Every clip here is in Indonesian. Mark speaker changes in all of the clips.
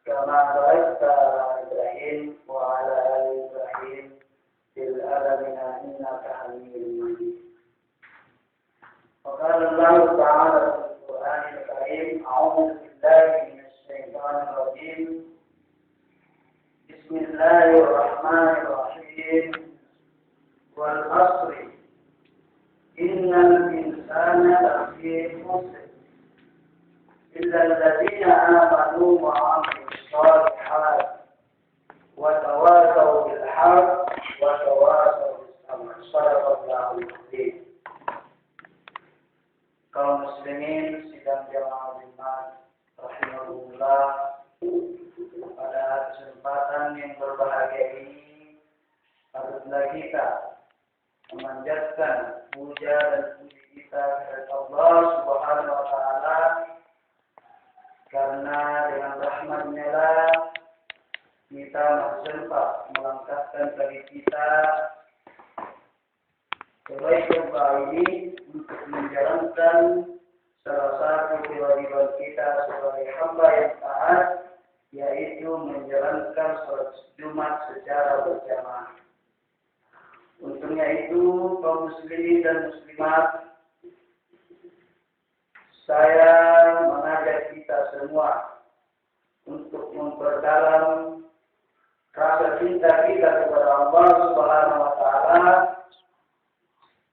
Speaker 1: كما باركت على إبراهيم وعلى آل إبراهيم في العالمين إنك حميد مجيد. وقال الله تعالى في القرآن الكريم: أعوذ بالله من الشيطان الرجيم. بسم الله الرحمن الرحيم. والعصر إن الإنسان لفي خسر إلا الذين آمنوا وعملوا الصالحات وتواصوا بالحق وتواصوا بالصبر. صدق الله العظيم. Kaum muslimin sidang jamaah Jumat rahimahullah, pada kesempatan yang berbahagia ini patutlah kita memanjatkan puja dan puji kita kepada Allah Subhanahu wa taala, karena dengan rahmat-Nya lah kita masih sempat melangkahkan kaki kita kebaikan ini untuk menjalankan salah satu kewajiban kita sebagai hamba yang taat, yaitu menjalankan sholat Jumat secara berjamaah. Untungnya itu kaum muslimin dan muslimat, saya mengajak kita semua untuk memperdalam rasa cinta kita kepada Allah Subhanahu wa taala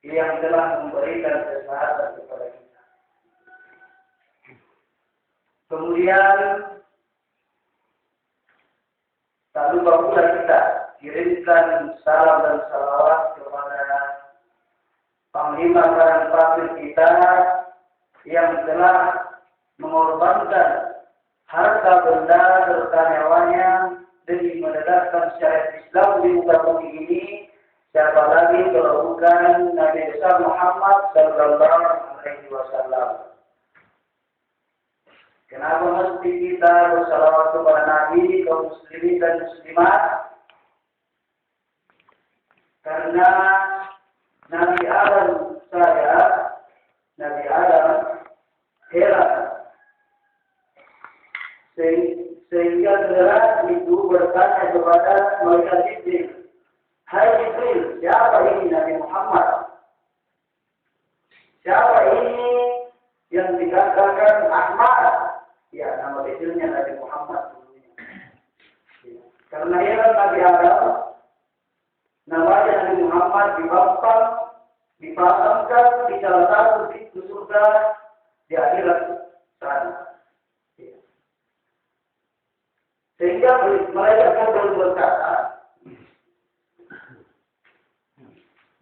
Speaker 1: yang telah memberikan kesehatan kepada kita. Kemudian tak lupa pula kita kirimkan salam dan salawat kepada Panglima Perang Pasir kita yang telah mengorbankan harta benda serta nyawanya demi menegakkan syariat Islam di muka bumi ini. Siapa lagi kalau bukan Nabi besar Muhammad sallallahu alaihi wasallam. Kenapa mesti kita bersalawat kepada Nabi, kaum muslimin dan muslimat? Karena Nabi Adam saja, Nabi Adam heran sehingga segera itu bertanya kepada malaikat Jibril, "Hai Jibril, siapa ini Nabi Muhammad? Siapa ini yang dikatakan Ahmad?" Ya, nama kecilnya Nabi Muhammad. Karena heran Nabi Adam, namanya Nabi Muhammad dipasangkan di salah satu pintu surga di akhirat sana. Sehingga mereka pun berkata,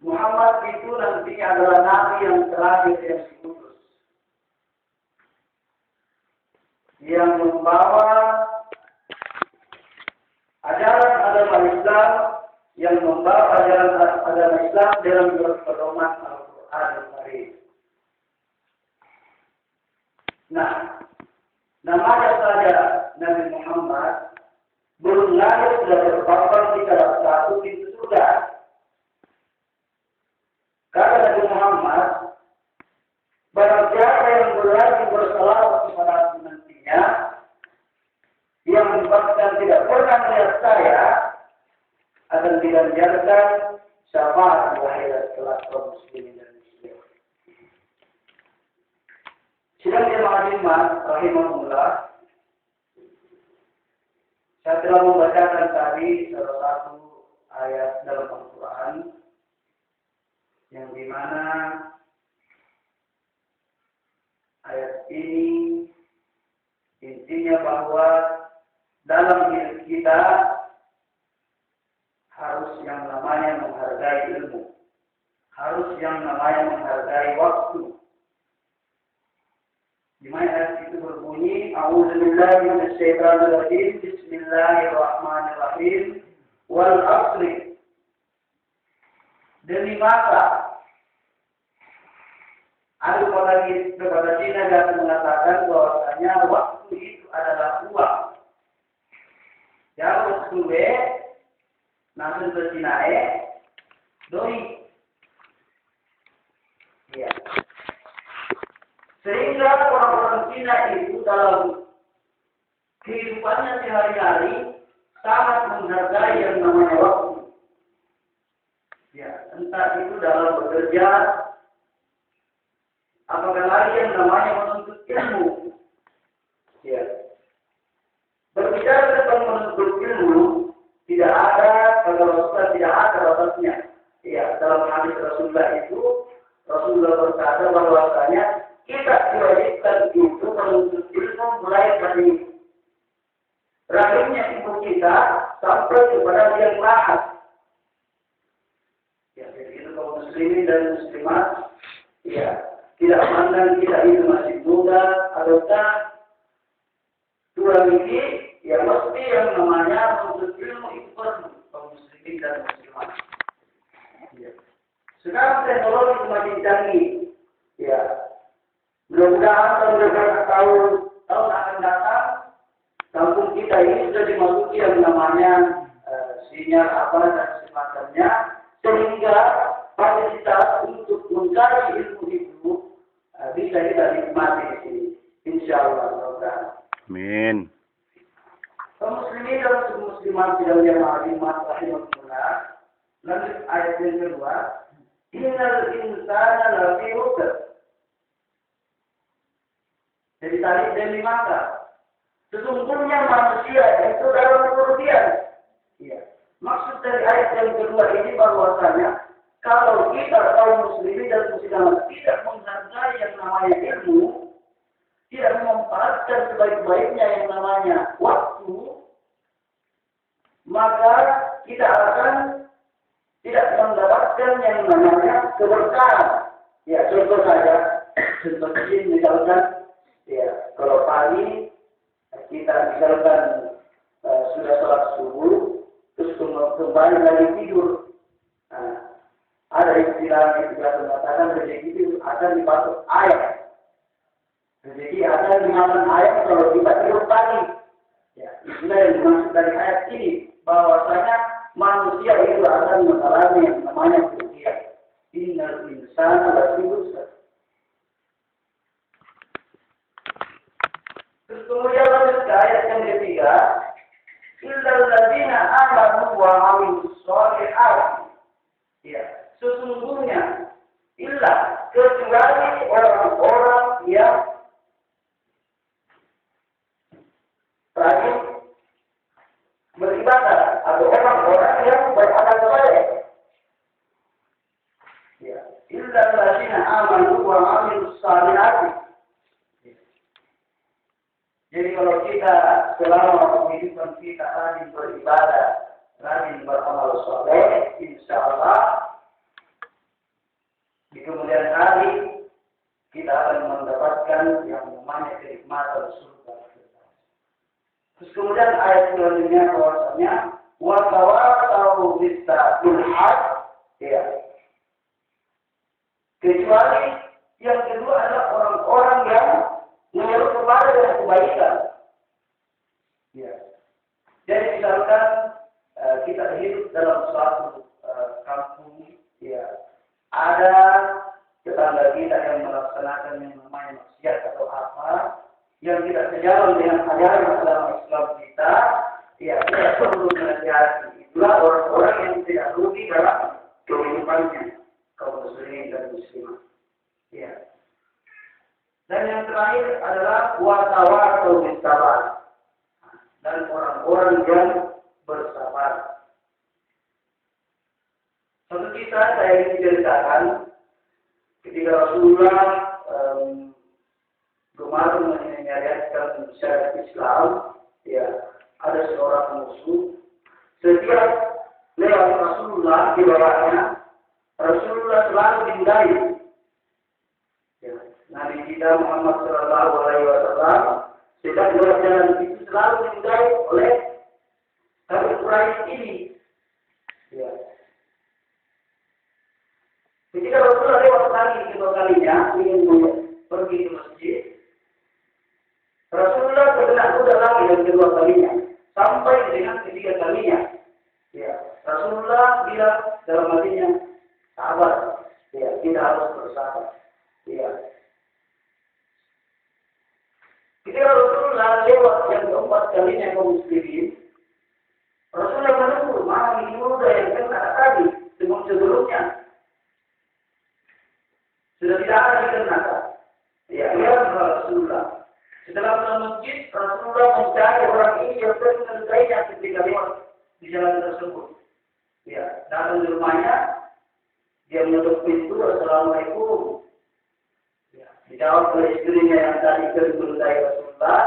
Speaker 1: Muhammad itu nantinya adalah Nabi yang terakhir yang diutus, yang membawa ajaran agama Islam, yang membawa ajaran agama Islam dalam pedoman Al-Quran Al-Karim. Nah, namanya saja Nabi Muhammad belum lahir sudah terpampang di salah satu pintu surga. Karena Nabi Muhammad, barang siapa yang berlari bersalawat kepada aku nantinya, yang bahkan tidak pernah melihat saya, akan diganjarkan syafaat di akhirat kelak kaum muslimin dan muslimat. Sidang jemaah Jumat rahimahullah, saya telah membacakan tadi salah satu ayat dalam Al-Quran yang dimana ayat ini intinya bahwa dalam diri kita harus yang namanya menghargai ilmu, harus yang namanya menghargai waktu. Di mana ayat itu berbunyi, A'udzubillahi minasyaitonir rajim, Bismillahirrahmanirrahim, wal 'ashri. Demi masa. Ada kepada Cina yang mengatakan bahwasanya waktu itu adalah uang. Yang waktu langsung ke Cina doi. Ya. Sehingga orang-orang Cina itu dalam kehidupannya sehari-hari sangat menghargai yang namanya waktu. Ya, entah itu dalam bekerja, apakah lagi yang namanya menuntut ilmu. Ya. Berbicara tentang menuntut ilmu, tidak ada, kata Rasulullah tidak ada batasnya. Ya, dalam hadis Rasulullah itu, Rasulullah berkata bahwasanya kita diwajibkan itu menuntut ilmu mulai dari rahimnya ibu kita sampai kepada yang lahat. Ya, jadi itu kaum muslimin dan muslimat, ya, tidak pandang kita itu masih muda ataukah tua gigi, ya mesti yang namanya menuntut ilmu itu perlu kaum muslimin dan muslimat. Ya. Sekarang teknologi semakin canggih, ya. Mudah-mudahan tahun akan datang, kampung kita ini sudah dimasuki yang namanya sinyal apa dan semacamnya, sehingga fasilitas untuk mencari ilmu itu bisa kita nikmati di sini. Insya Allah.
Speaker 2: Amin.
Speaker 1: Kaum muslimin dan muslimat yang azimah rahimahullah. Lanjut ayat yang kedua. Innal insana lafi khusr. Jadi tadi demi mata. Sesungguhnya manusia itu dalam kerugian. Iya. Maksud dari ayat yang kedua ini bahwasanya kalau kita kaum muslimin dan muslimat tidak menghargai yang namanya ilmu, tidak memanfaatkan sebaik-baiknya yang namanya waktu, maka kita akan tidak mendapatkan yang namanya keberkahan. Ya, contoh saja, seperti misalkan, ya, kalau pagi kita misalkan sudah sholat subuh, terus kembali lagi tidur. Nah, ada istilah yang juga mengatakan rezeki itu akan dipatok air. Rezeki akan dimakan air kalau kita tidur pagi. Ya, itulah yang dimaksud dari ayat ini, bahwasanya manusia itu akan mengalami yang namanya kerugian. Innal insana lafi khusr. Terus kemudian lanjut ke ayat yang ketiga, illal ladzina amanu wa amilus shalihat. Ya, sesungguhnya illa kecuali orang-orang yang rajin beribadah atau orang-orang yang beramal saleh. Ya, illal ladzina amanu wa amilus shalihat. Jadi kalau kita selama kehidupan kita rajin beribadah, rajin beramal saleh, insya Allah di kemudian hari kita akan mendapatkan yang namanya kenikmatan surga. Terus kemudian ayat selanjutnya bahwasanya wa tawassaw bis-sabil haq, ya. Kecuali yang kedua adalah orang-orang yang menyeru kepada yang kebaikan. Ya. Jadi misalkan kita hidup dalam suatu kampung, ya, ada tetangga kita yang melaksanakan yang namanya maksiat atau apa yang tidak sejalan dengan ajaran agama Islam kita, ya kita perlu menasihati. Itulah orang-orang yang tidak rugi dalam kehidupannya, kaum muslimin dan muslimat. Ya. Dan yang terakhir adalah watawasau bis-sabar. Dan orang-orang yang bersabar. Suatu kisah saya ingin ceritakan ketika Rasulullah kemarin menyariatkan syariat Islam, ya, ada seorang musuh. Setiap lewat Rasulullah di bawahnya, Rasulullah selalu dihindari. Ya. Nabi kita Muhammad Sallallahu Alaihi Wasallam sedang berjalan itu selalu dihindari oleh kaum Quraisy ini. Ya. Ketika Rasulullah lewat lagi kedua kalinya ingin pergi ke masjid, Rasulullah bergerak kuda lagi dan kedua kalinya sampai dengan ketiga kalinya. Ya. Rasulullah bilang dalam hatinya, sabar, ya, kita harus bersabar. Ya. Ketika Rasulullah lewat yang keempat kalinya kaum muslimin, Rasulullah menegur mana muda yang kena tadi sebelumnya sudah tidak ada dikenakan. Ya, Rasulullah. Setelah pulang masjid, Rasulullah mencari orang ini yang menyelesaikan ketika lewat di jalan tersebut. Ya, datang di rumahnya, dia menutup pintu, Assalamualaikum. Ya, dijawab oleh istrinya yang tadi menyelesaikan Rasulullah,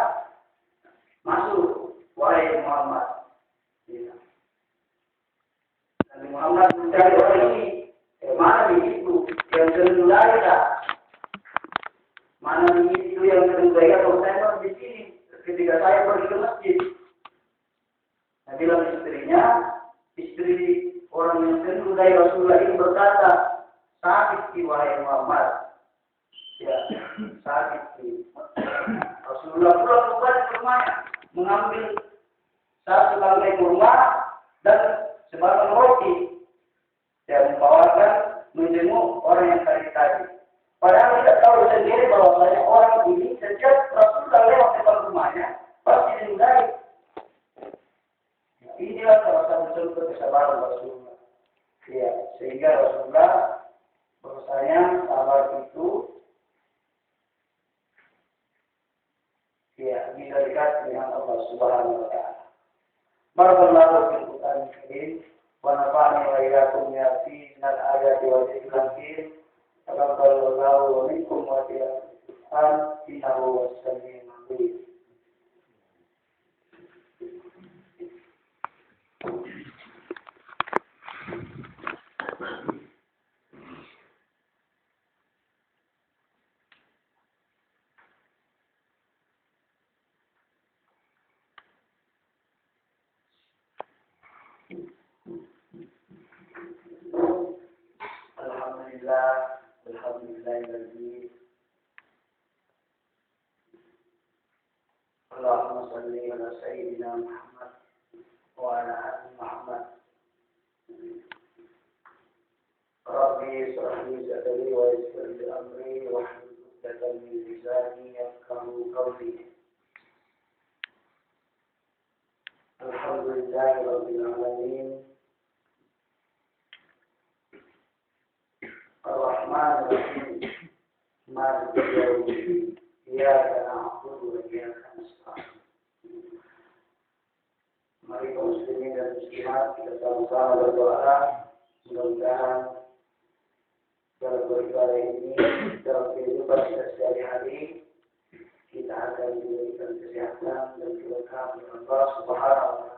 Speaker 1: masuk, wahai Muhammad. Ya. Nabi Muhammad mencari orang ini, mana itu yang menyelesaikan? Mana itu yang menyelesaikan? Kalau saya di sini, ketika saya pergi ke masjid, nah, bilang istrinya, istri orang yang menyelesaikan Rasulullah ini berkata, sakit wahai Muhammad. Ya, sakit. Rasulullah pulang kembali ke rumahnya, mengambil satu bangkai kurma dan sebatang roti. Dia membawakan menjenguk orang yang tadi. Padahal tidak tahu sendiri bahwasanya orang ini sejak Rasulullah lewat depan rumahnya pasti dihindari. Nah, inilah salah satu contoh kesabaran Rasulullah. Ya, sehingga Rasulullah bahwasanya sabar itu ya bisa dekat dengan Allah Subhanahu wa taala. Barakallahu fil Qur'anil Karim wa nafa'ani wa iyyakum fi minal ayati wa dhikril hakim. Taqabbalallahu wa minkum wa tilawatan innahu was-sami'ul 'alim. Alhamdulillahilladzi Allahumma salli ala sayyidina Muhammad wa ala ali Muhammad. Rabbi shrah li sadri wa yassir li amri wahlul 'uqdatam min lisani yafqahu qawli. Alhamdulillahirabbil alamin. Ar-Rahman Ar-Rahim. Maliki yaumiddin. Iyyaka na'budu wa iyyaka nasta'in. Mari kaum muslimin dan muslimat kita sama-sama berdoa mudah-mudahan dalam beribadah ini dalam kehidupan kita sehari-hari kita akan diberikan kesehatan dan keberkahan dari Allah Subhanahu wa taala.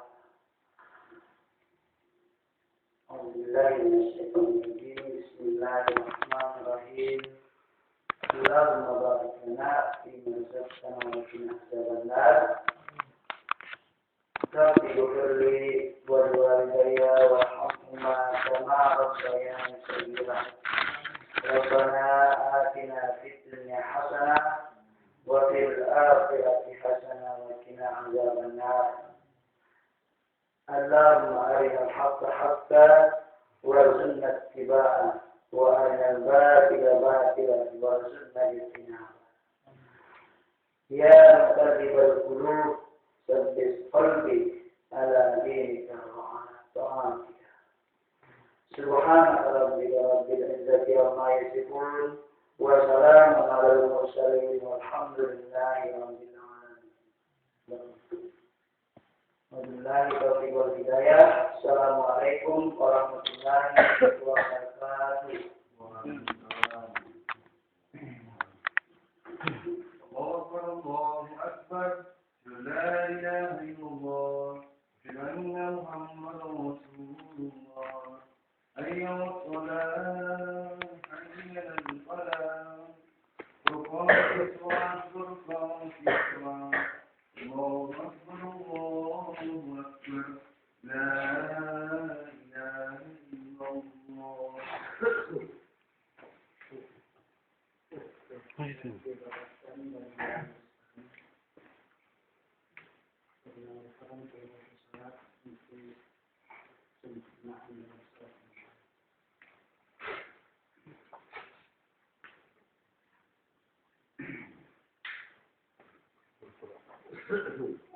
Speaker 1: Bismillahirrahmanirrahim. Allahumma barik lana fi ma razaqtana wa qina adzabannar. Rabbi ighfirli wa liwalidayya warhamhuma kama rabbayani shaghira. Rabbana atina fid dunya hasanah wa fil akhirati hasanah wa qina adzabannar. Allahumma arina al-haqqa haqqan warzuqna ittiba'ahu wa arina al-batila batilan warzuqna ijtinabah. Ya muqallibal qulub sabbit qalbi ala dinika wa ala ta'atika. Subhana rabbika rabbil izzati amma yasifun wa salamun alal mursalin walhamdulillahi rabbil alamin. Wabillahi taufiq wal hidayah. Assalamualaikum warahmatullahi wabarakatuh.
Speaker 2: Allahu akbar. La ilaha illallah. Inna Muhammadan Rasulullah. Ayyuhas salat, hayyal falah. Ruqatis wa surqatis. Allahu akbar, Allahu akbar. La ilaha illallah. Thank you.